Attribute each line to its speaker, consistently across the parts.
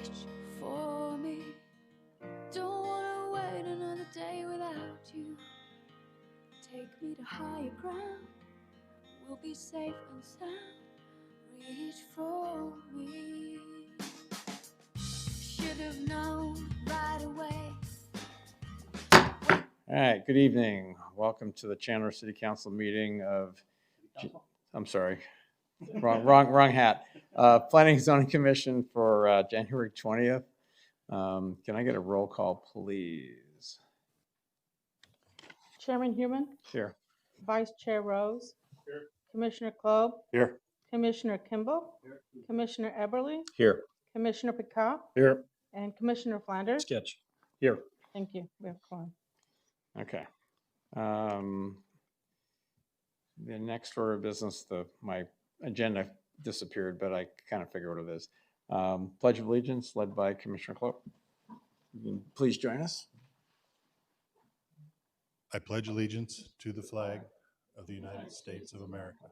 Speaker 1: reach for me. Don't wanna wait another day without you. Take me to higher ground. We'll be safe and sound. Reach for me. Should have known right away.
Speaker 2: All right, good evening. Welcome to the Chandler City Council meeting of, I'm sorry, wrong hat. Planning and Zoning Commission for January 20th. Can I get a roll call, please?
Speaker 3: Chairman Human,
Speaker 2: Here.
Speaker 3: Vice Chair Rose, Commissioner Club,
Speaker 2: Here.
Speaker 3: Commissioner Kimball, Commissioner Eberly,
Speaker 2: Here.
Speaker 3: Commissioner Picard,
Speaker 2: Here.
Speaker 3: and Commissioner Flanders.
Speaker 2: Sketch. Here.
Speaker 3: Thank you. We have quorum.
Speaker 2: Okay. The next order of business, my agenda disappeared, but I kind of figured what it is. Pledge of Allegiance led by Commissioner Club. Please join us.
Speaker 4: I pledge allegiance to the flag of the United States of America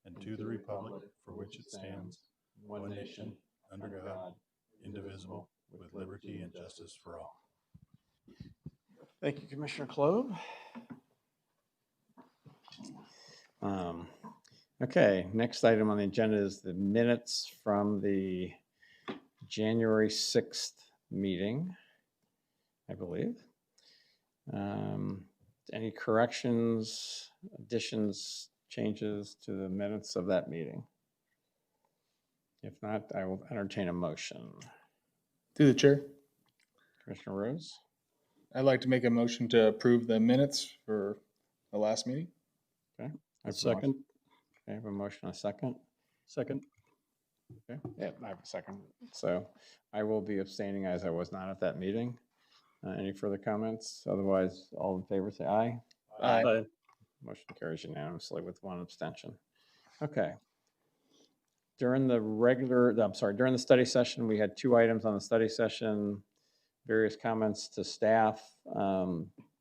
Speaker 4: and to the republic for which it stands, one nation, under God, indivisible, with liberty and justice for all.
Speaker 2: Thank you, Commissioner Klob. Okay, next item on the agenda is the minutes from the January 6th meeting, I believe. Any corrections, additions, changes to the minutes of that meeting? If not, I will entertain a motion.
Speaker 5: Through the chair,
Speaker 2: Commissioner Rose?
Speaker 5: I'd like to make a motion to approve the minutes for the last meeting.
Speaker 2: Okay. I have a
Speaker 5: Second.
Speaker 2: motion. Okay, I have a motion, a second.
Speaker 5: Second.
Speaker 2: Okay, yeah, I have a second. So I will be abstaining as I was not at that meeting. Any further comments? Otherwise, all in favor, say aye.
Speaker 5: Aye.
Speaker 2: Motion carries unanimously with one abstention. Okay. During the study session, we had 2 items on the study session, various comments to staff.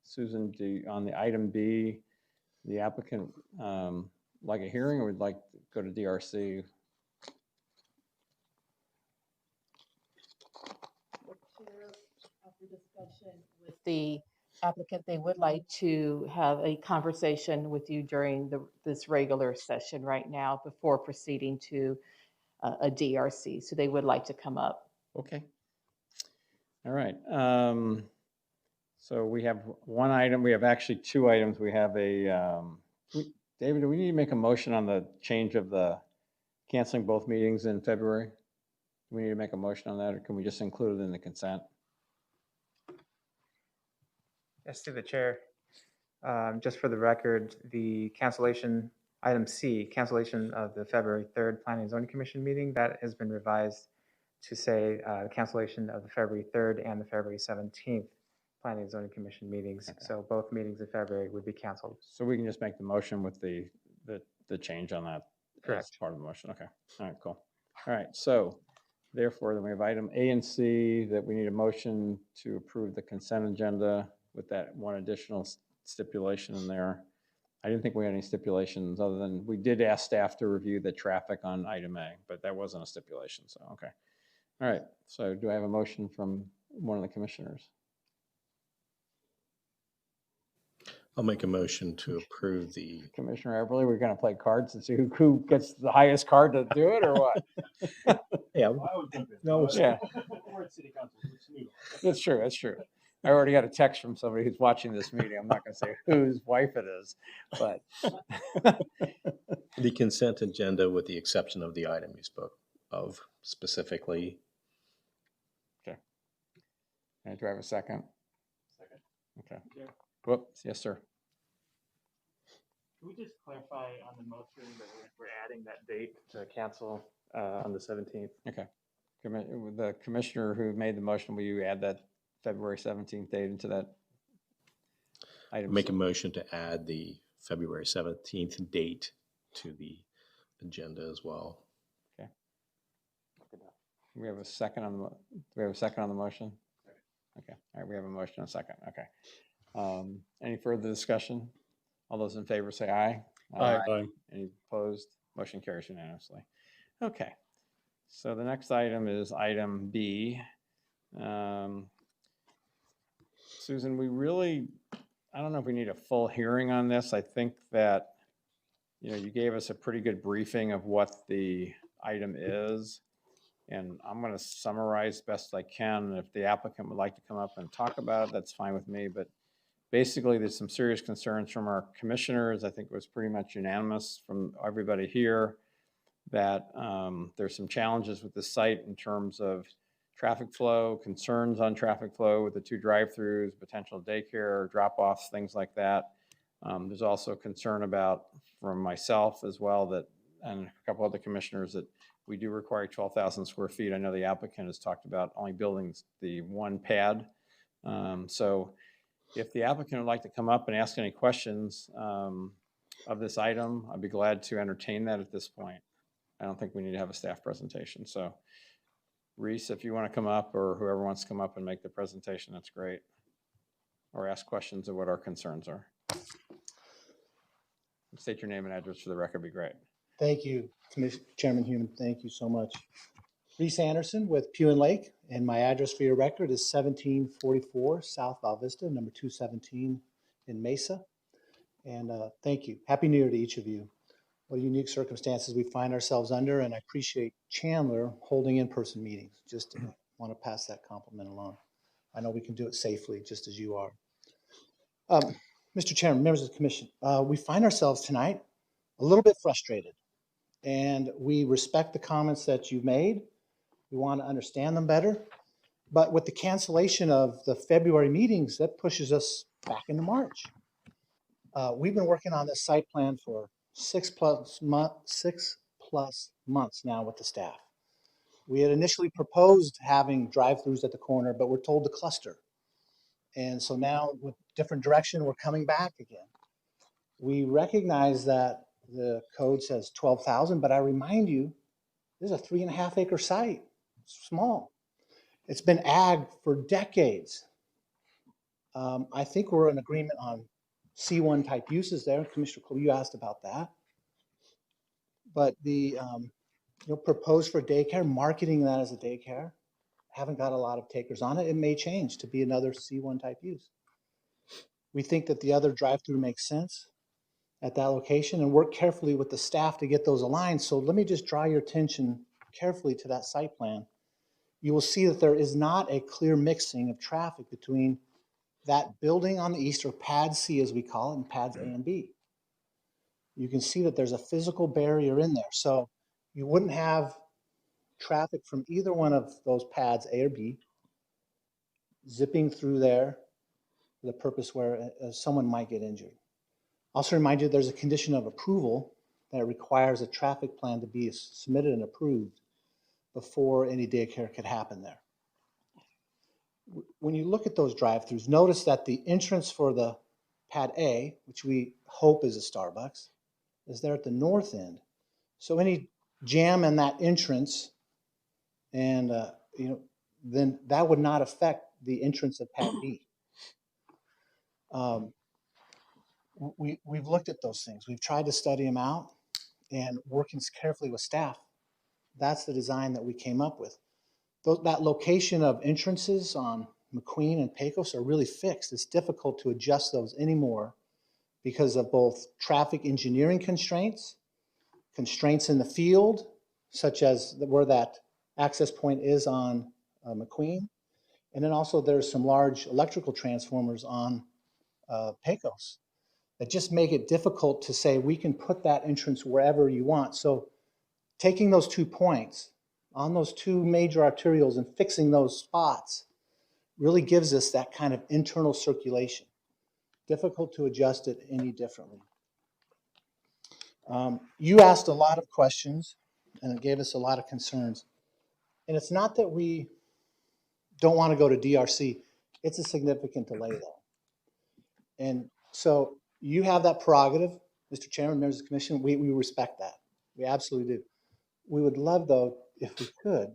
Speaker 2: Susan, on the item B, the applicant like a hearing or would like to go to DRC?
Speaker 3: After discussion with the applicant, they would like to have a conversation with you during this regular session right now before proceeding to a DRC. So they would like to come up.
Speaker 2: Okay. All right. So we have one item. We have actually 2 items. We have David, do we need to make a motion on the change of the canceling both meetings in February? Do we need to make a motion on that, or can we just include it in the consent?
Speaker 6: Yes, through the chair. Just for the record, the cancellation, item C, cancellation of the February 3rd Planning and Zoning Commission meeting, that has been revised to say cancellation of the February 3rd and the February 17th Planning and Zoning Commission meetings.
Speaker 2: Okay.
Speaker 6: So both meetings in February would be canceled.
Speaker 2: So we can just make the motion with the change on that. As
Speaker 6: Correct.
Speaker 2: part of the motion. Okay. All right, cool. All right. So therefore, then we have item A and C that we need a motion to approve the consent agenda with that one additional stipulation in there. I didn't think we had any stipulations other than we did ask staff to review the traffic on item A, but that wasn't a stipulation. So, okay. All right. So do I have a motion from one of the commissioners?
Speaker 7: I'll make a motion to approve the,
Speaker 2: Commissioner Everly, we're going to play cards and see who gets the highest card to do it or what?
Speaker 7: yeah,
Speaker 5: No,
Speaker 2: Yeah. That's true. That's true. I already got a text from somebody who's watching this meeting. I'm not going to say whose wife it is, but
Speaker 7: the consent agenda with the exception of the item you spoke of specifically.
Speaker 2: And do I have a second? Second. Okay. Whoops. Yes, sir.
Speaker 8: Can we just clarify on the motion that we're adding that date to cancel on the 17th?
Speaker 2: Okay. The commissioner who made the motion, will you add that February 17th date into that item?
Speaker 7: Make a motion to add the February 17th date to the agenda as well.
Speaker 2: Okay. Do we have a second on the motion? Okay. All right. We have a motion and a second. Okay. Any further discussion? All those in favor say aye.
Speaker 5: Aye.
Speaker 2: Any opposed? Motion carries unanimously. Okay. So the next item is item B. Susan, I don't know if we need a full hearing on this. I think that, you gave us a pretty good briefing of what the item is. And I'm going to summarize best I can. If the applicant would like to come up and talk about it, that's fine with me. But basically, there's some serious concerns from our commissioners. I think it was pretty much unanimous from everybody here that there's some challenges with the site in terms of traffic flow, concerns on traffic flow with the 2 drive-throughs, potential daycare, drop-offs, things like that. There's also concern about, from myself as well, that, and a couple other commissioners, that we do require 12,000 square feet. I know the applicant has talked about only building the 1 pad. So if the applicant would like to come up and ask any questions of this item, I'd be glad to entertain that at this point. I don't think we need to have a staff presentation. So Reese, if you want to come up, or whoever wants to come up and make the presentation, that's great. Or ask questions of what our concerns are. State your name and address for the record, would be great.
Speaker 9: Thank you, Chairman Human. Thank you so much. Reese Anderson with Pew and Lake, and my address for your record is 1744 South Val Vista, number 217 in Mesa. And thank you. Happy New Year to each of you. What unique circumstances we find ourselves under, and I appreciate Chandler holding in-person meetings. Just want to pass that compliment along. I know we can do it safely, just as you are. Mr. Chairman, members of the commission, we find ourselves tonight a little bit frustrated, and we respect the comments that you made. We want to understand them better, but with the cancellation of the February meetings, that pushes us back into March. We've been working on this site plan for 6+ months now with the staff. We had initially proposed having drive-throughs at the corner, but we're told to cluster. And so now with different direction, we're coming back again. We recognize that the code says 12,000, but I remind you, this is a 3.5 acre site, it's small. It's been ag for decades. I think we're in agreement on C1 type uses there. Commissioner Cole, you asked about that. But the proposed for daycare, marketing that as a daycare, haven't got a lot of takers on it. It may change to be another C1 type use. We think that the other drive-through makes sense at that location, and work carefully with the staff to get those aligned. So let me just draw your attention carefully to that site plan. You will see that there is not a clear mixing of traffic between that building on the east, or pad C as we call it, and pads A and B. You can see that there's a physical barrier in there. So you wouldn't have traffic from either one of those pads, A or B, zipping through there for the purpose where someone might get injured. Also remind you, there's a condition of approval that requires a traffic plan to be submitted and approved before any daycare could happen there. When you look at those drive-throughs, notice that the entrance for the pad A, which we hope is a Starbucks, is there at the north end. So any jam in that entrance, and then that would not affect the entrance of pad B. We've looked at those things. We've tried to study them out, and working carefully with staff, that's the design that we came up with. That location of entrances on McQueen and Pecos are really fixed. It's difficult to adjust those anymore because of both traffic engineering constraints in the field, such as where that access point is on McQueen. And then also there's some large electrical transformers on Pecos that just make it difficult to say we can put that entrance wherever you want. So taking those 2 points on those 2 major arterials and fixing those spots really gives us that kind of internal circulation. Difficult to adjust it any differently. You asked a lot of questions, and it gave us a lot of concerns. And it's not that we don't want to go to DRC. It's a significant delay, though. And so you have that prerogative, Mr. Chairman, members of the commission. We respect that. We absolutely do. We would love, though, if we could,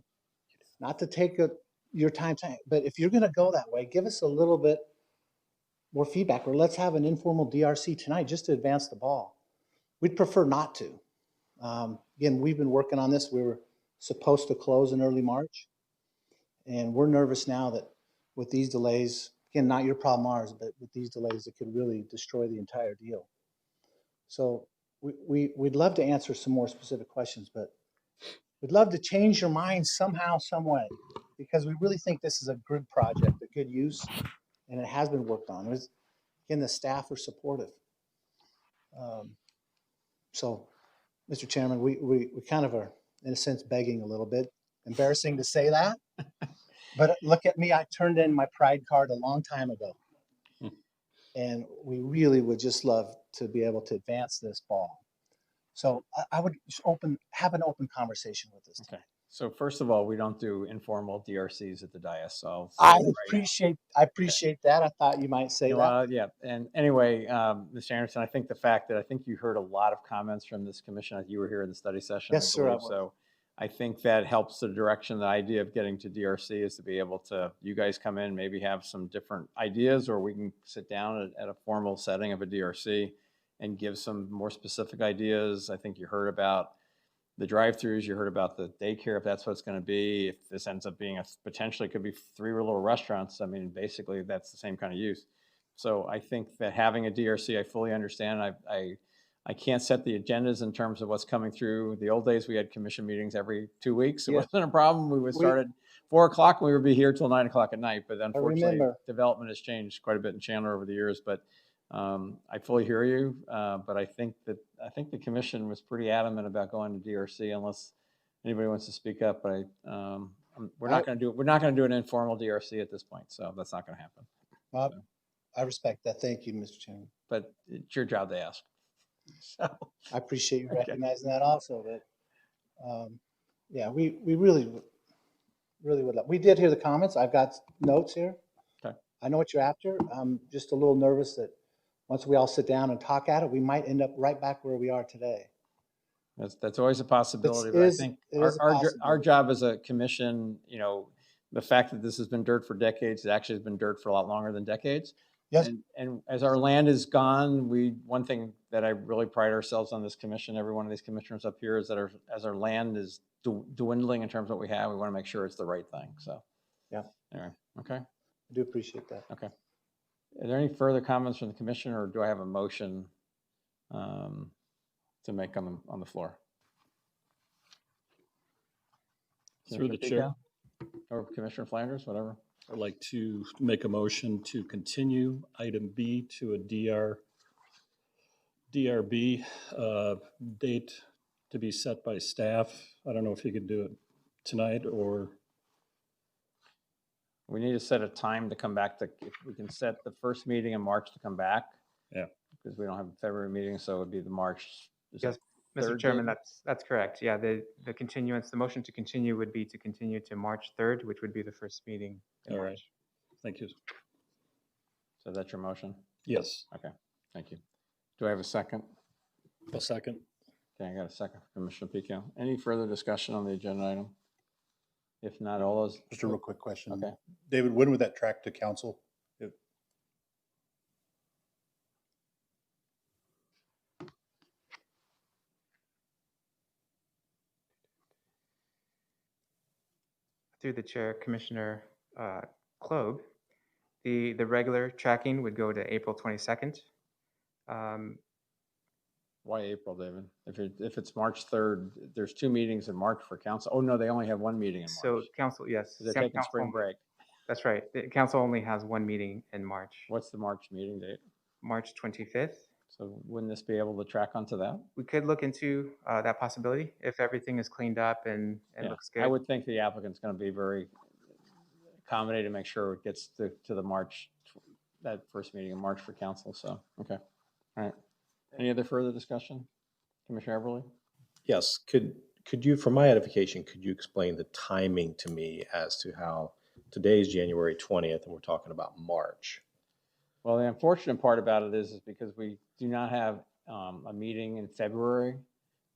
Speaker 9: not to take your time, but if you're going to go that way, give us a little bit more feedback, or let's have an informal DRC tonight just to advance the ball. We'd prefer not to. Again, we've been working on this. We were supposed to close in early March. And we're nervous now that with these delays, again, not your problem, ours, but with these delays, it could really destroy the entire deal. So we'd love to answer some more specific questions, but we'd love to change your mind somehow, some way, because we really think this is a good project, a good use, and it has been worked on. Again, the staff are supportive. So, Mr. Chairman, we kind of are, in a sense, begging a little bit. Embarrassing to say that, but look at me, I turned in my pride card a long time ago. And we really would just love to be able to advance this ball. So I would just have an open conversation with this.
Speaker 2: Okay. So first of all, we don't do informal DRCs at the dais. So I'll say
Speaker 9: I
Speaker 2: it right now.
Speaker 9: appreciate that. I thought you might say that.
Speaker 2: Well, yeah. And anyway, Mr. Anderson, I think the fact that I think you heard a lot of comments from this commission. You were here in the study session.
Speaker 9: Yes, sir, I
Speaker 2: believe.
Speaker 9: was.
Speaker 2: So I think that helps the direction. The idea of getting to DRC is to be able to, you guys come in, maybe have some different ideas, or we can sit down at a formal setting of a DRC and give some more specific ideas. I think you heard about the drive-throughs, you heard about the daycare, if that's what it's going to be. If this ends up being potentially could be 3 little restaurants, I mean, basically that's the same kind of use. So I think that having a DRC, I fully understand. I can't set the agendas in terms of what's coming through. The old days, we had commission meetings every 2 weeks. It
Speaker 9: Yeah.
Speaker 2: wasn't a problem. We would start at 4 o'clock and we would be here till 9 o'clock at night. But unfortunately,
Speaker 9: remember.
Speaker 2: development has changed quite a bit in Chandler over the years. But I fully hear you. But I think the commission was pretty adamant about going to DRC unless anybody wants to speak up. But we're not going to do an informal DRC at this point. So that's not going to happen.
Speaker 9: Bob, I respect that. Thank you, Mr. Chairman.
Speaker 2: But it's your job to ask. So,
Speaker 9: I appreciate you
Speaker 2: Okay.
Speaker 9: recognizing that also, but yeah, we really would love. We did hear the comments. I've got notes here.
Speaker 2: Okay.
Speaker 9: I know what you're after. I'm just a little nervous that once we all sit down and talk at it, we might end up right back where we are today.
Speaker 2: That's always a possibility, but I think
Speaker 9: it is a
Speaker 2: our
Speaker 9: possibility.
Speaker 2: job as a commission, the fact that this has been dirt for decades, it actually has been dirt for a lot longer than decades.
Speaker 9: Yes.
Speaker 2: And as our land is gone, one thing that I really pride ourselves on this commission, every one of these commissioners up here, is that as our land is dwindling in terms of what we have, we want to make sure it's the right thing. So,
Speaker 9: Yeah.
Speaker 2: Anyway, okay.
Speaker 9: I do appreciate that.
Speaker 2: Okay. Are there any further comments from the commission, or do I have a motion to make on the floor?
Speaker 7: Through the
Speaker 2: Commissioner
Speaker 7: chair,
Speaker 2: Pico? Or Commissioner Flanders, whatever.
Speaker 7: I'd like to make a motion to continue item B to a DRB date to be set by staff. I don't know if you could do it tonight or,
Speaker 2: We need to set a time to come back if we can set the first meeting in March to come back.
Speaker 7: Yeah.
Speaker 2: Because we don't have a February meeting, so it would be the March. is it
Speaker 6: Yes, Mr.
Speaker 2: third
Speaker 6: Chairman,
Speaker 2: date?
Speaker 6: that's correct. Yeah, the continuance, the motion to continue would be to continue to March 3rd, which would be the first meeting in
Speaker 7: all right.
Speaker 6: March.
Speaker 7: Thank you.
Speaker 2: So that's your motion?
Speaker 7: Yes,
Speaker 2: Okay, thank you. Do I have a second?
Speaker 7: a second.
Speaker 2: Okay, I got a second from Commissioner Pico. Any further discussion on the agenda item? If not, all those.
Speaker 4: Just a real quick question.
Speaker 2: Okay.
Speaker 4: David, when would that track to council?
Speaker 6: Through the chair, Commissioner Klob, the regular tracking would go to April 22nd.
Speaker 2: Why April, David? If it's March 3rd, there's 2 meetings in March for council. Oh, no, they only have 1 meeting in
Speaker 6: So
Speaker 2: March.
Speaker 6: council, yes.
Speaker 2: 'Cause they're
Speaker 6: coun-
Speaker 2: taking
Speaker 6: council
Speaker 2: spring
Speaker 6: only-
Speaker 2: break.
Speaker 6: That's right. The council only has one meeting in March,
Speaker 2: What's the March meeting date?
Speaker 6: March 25th.
Speaker 2: So wouldn't this be able to track onto that?
Speaker 6: We could look into that possibility if everything is cleaned up and
Speaker 2: Yeah,
Speaker 6: looks good.
Speaker 2: I would think the applicant's going to be very accommodated to make sure it gets to the March, that first meeting in March for council. So, okay. All right. Any other further discussion? Commissioner Everly?
Speaker 7: Yes, could you, for my edification, could you explain the timing to me as to how today's January 20th and we're talking about March?
Speaker 2: Well, the unfortunate part about it is because we do not have a meeting in February.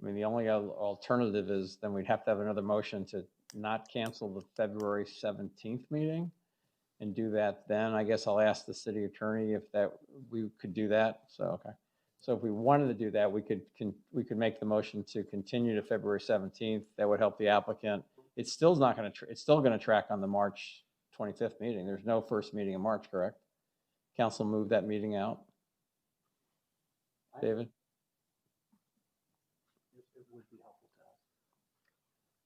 Speaker 2: I mean, the only alternative is then we'd have to have another motion to not cancel the February 17th meeting and do that then. I guess I'll ask the city attorney if we could do that. So, okay. So if we wanted to do that, we could make the motion to continue to February 17th. That would help the applicant. It's still not going to, it's still going to track on the March 25th meeting. There's no first meeting in March, correct? Council moved that meeting out. David?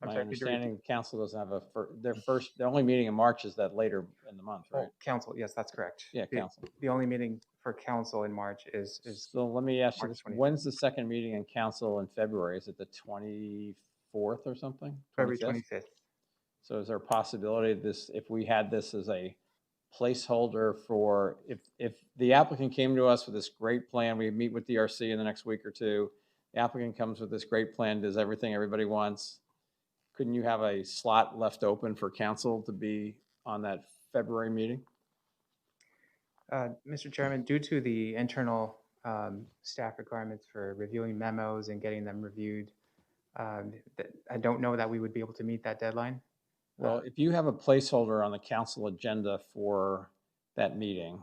Speaker 6: I'm
Speaker 2: My
Speaker 6: sorry, could you repeat?
Speaker 2: understanding, council doesn't have their only meeting in March is that later in the month, right?
Speaker 6: Oh, council, yes, that's correct.
Speaker 2: Yeah,
Speaker 6: The-
Speaker 2: council.
Speaker 6: The only meeting for council in March is
Speaker 2: So let me ask you
Speaker 6: March
Speaker 2: this,
Speaker 6: 25th.
Speaker 2: when's the second meeting in council in February? Is it the 24th or something?
Speaker 6: February
Speaker 2: 25th?
Speaker 6: 25th.
Speaker 2: So is there a possibility this, if we had this as a placeholder for, if the applicant came to us with this great plan, we meet with DRC in the next week or two, the applicant comes with this great plan, does everything everybody wants, couldn't you have a slot left open for council to be on that February meeting?
Speaker 6: Mr. Chairman, due to the internal staff requirements for reviewing memos and getting them reviewed, I don't know that we would be able to meet that deadline.
Speaker 2: Well, if you have a placeholder on the council agenda for that meeting,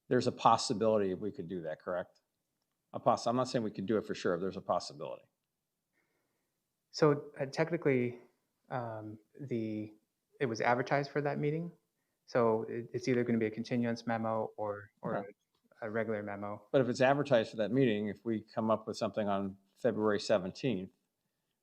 Speaker 2: there's a possibility we could do that, correct? I'm not saying we could do it for sure, but there's a possibility.
Speaker 6: So technically, it was advertised for that meeting. So it's either going to be a continuance memo or
Speaker 2: Okay.
Speaker 6: a regular memo.
Speaker 2: But if it's advertised for that meeting, if we come up with something on February 17th,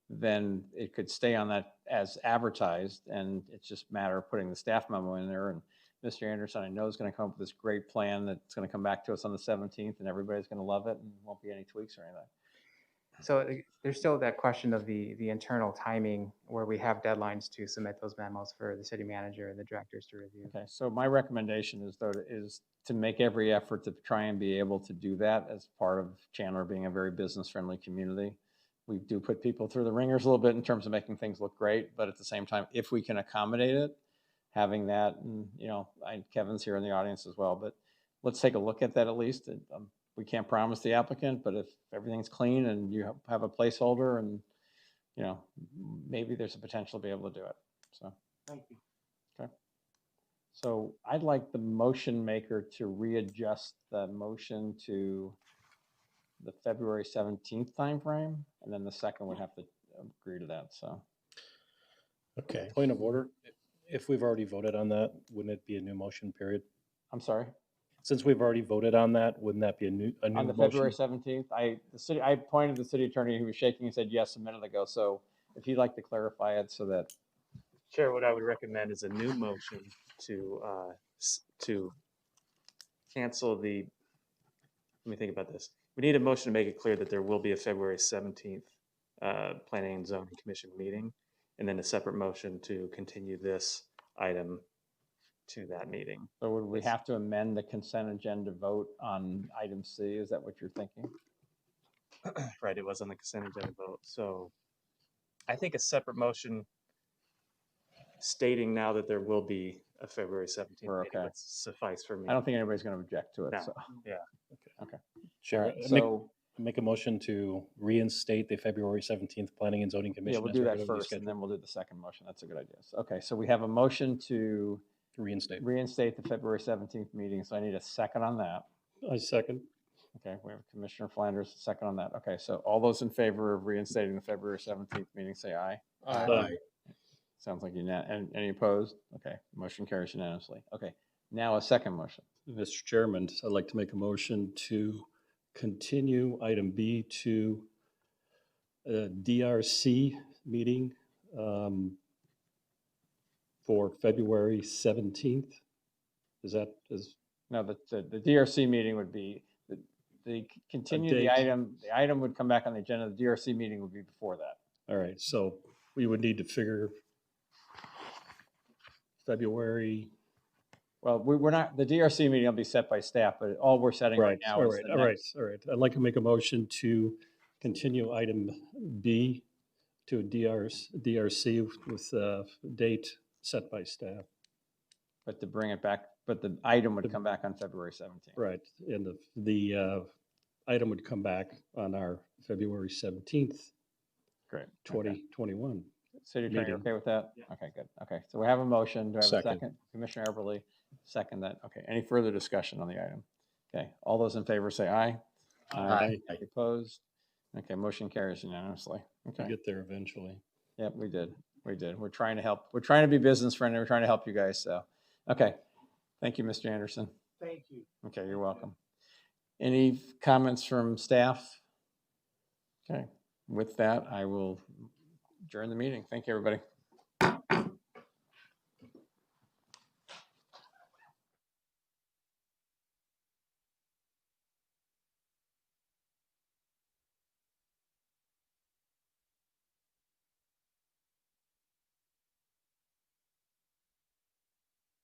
Speaker 2: then it could stay on that as advertised, and it's just a matter of putting the staff memo in there. And Mr. Anderson, I know, is going to come up with this great plan that's going to come back to us on the 17th, and everybody's going to love it, and won't be any tweaks or anything.
Speaker 6: So there's still that question of the internal timing where we have deadlines to submit those memos for the city manager and the directors to review.
Speaker 2: Okay, so my recommendation is to make every effort to try and be able to do that as part of Chandler being a very business-friendly community. We do put people through the ringers a little bit in terms of making things look great, but at the same time, if we can accommodate it, having that, and Kevin's here in the audience as well, but let's take a look at that at least. We can't promise the applicant, but if everything's clean and you have a placeholder, and maybe there's a potential to be able to do it. So,
Speaker 8: Thank you.
Speaker 2: okay. So I'd like the motion maker to readjust the motion to the February 17th timeframe, and then the second would have to agree to that. So,
Speaker 7: Okay. Point of order. If we've already voted on that, wouldn't it be a new motion period?
Speaker 2: I'm sorry.
Speaker 7: Since we've already voted on that, wouldn't that be a new
Speaker 2: On the
Speaker 7: motion?
Speaker 2: February 17th, I pointed to the city attorney, who was shaking and said yes a minute ago. So if you'd like to clarify it so that,
Speaker 8: Chair, what I would recommend is a new motion to cancel the, let me think about this. We need a motion to make it clear that there will be a February 17th Planning and Zoning Commission meeting, and then a separate motion to continue this item to that meeting.
Speaker 2: so would we have to amend the consent agenda vote on item C? Is that what you're thinking?
Speaker 8: Right, it was on the consent agenda vote. So I think a separate motion stating now that there will be a February 17th
Speaker 2: We're
Speaker 8: meeting
Speaker 2: okay.
Speaker 8: would suffice for me.
Speaker 2: I don't think anybody's going to object to it.
Speaker 8: No.
Speaker 2: So.
Speaker 8: Yeah.
Speaker 7: Sure.
Speaker 2: All right,
Speaker 7: Make,
Speaker 2: so
Speaker 7: make a motion to reinstate the February 17th Planning and Zoning
Speaker 2: yeah,
Speaker 7: Commission.
Speaker 2: we'll
Speaker 7: as
Speaker 2: do that
Speaker 7: regularly
Speaker 2: first, and
Speaker 7: scheduled.
Speaker 2: then we'll do the second motion. That's a good idea. So, okay, so we have a motion to reinstate the February 17th meeting. So I need a second on that.
Speaker 7: I second.
Speaker 2: Okay, we have Commissioner Flanders, second on that. Okay, so all those in favor of reinstating the February 17th meeting, say aye.
Speaker 5: Aye.
Speaker 2: Sounds like and any opposed? Okay, motion carries unanimously. Okay, now a second motion.
Speaker 10: Mr. Chairman, I'd like to make a motion to continue item B to a DRC meeting for February 17th.
Speaker 2: No, the DRC meeting would be, the continue the
Speaker 10: date.
Speaker 2: item would come back on the agenda. The DRC meeting would be before that.
Speaker 10: All right, so we would need to figure February.
Speaker 2: Well, we're not, the DRC meeting will be set by staff, but all we're setting right now
Speaker 10: All
Speaker 2: is
Speaker 10: right,
Speaker 2: the
Speaker 10: all right,
Speaker 2: next.
Speaker 10: all right. I'd like to make a motion to continue item B to DRC with a date set by staff.
Speaker 2: But to bring it back, but the item would come back on February 17th.
Speaker 10: Right, and the item would come back on our February 17th,
Speaker 2: Great.
Speaker 10: 2021.
Speaker 2: City attorney,
Speaker 10: meeting.
Speaker 2: okay with that? Okay, good. Okay, so we have a motion. Do I have a
Speaker 7: Second.
Speaker 2: second? Commissioner Everly, second that. Okay, any further discussion on the item? Okay, all those in favor say aye. Aye. Opposed? Okay, motion carries unanimously.
Speaker 10: We
Speaker 2: Okay.
Speaker 10: get there eventually.
Speaker 2: Yep, we did. We did. We're trying to help. We're trying to be business friendly. We're trying to help you guys. So, okay. Thank you, Mr. Anderson.
Speaker 9: Thank you.
Speaker 2: Okay, you're welcome. Any comments from staff? Okay. With that, I will adjourn the meeting. Thank you, everybody.